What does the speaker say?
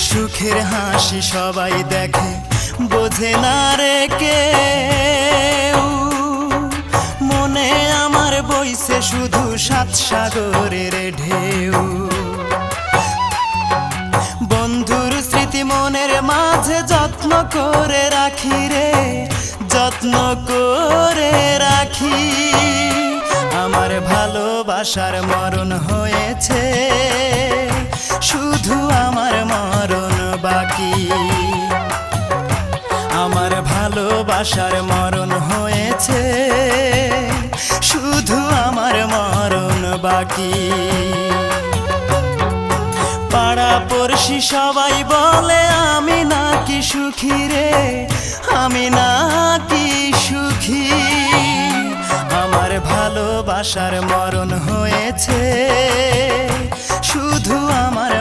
সুখের হাসি সবাই দেখে, বোঝে না রে কেউ। মনে আমার বইছে শুধু সাত সাগরের ঢেউ। বন্ধুর স্মৃতি মনের মাঝে যত্ন করে রাখি রে, যত্ন করে রাখি। আমার ভালোবাসার মরণ হয়েছে, শুধু আমার মরণ বাকি। আমার ভালোবাসার মরণ হয়েছে, শুধু আমার মরণ বাকি। পাড়া পড়শি সবাই বলে আমি নাকি সুখী রে, আমি নাকি সুখী। আমার ভালোবাসার মরণ হয়েছে, শুধু আমার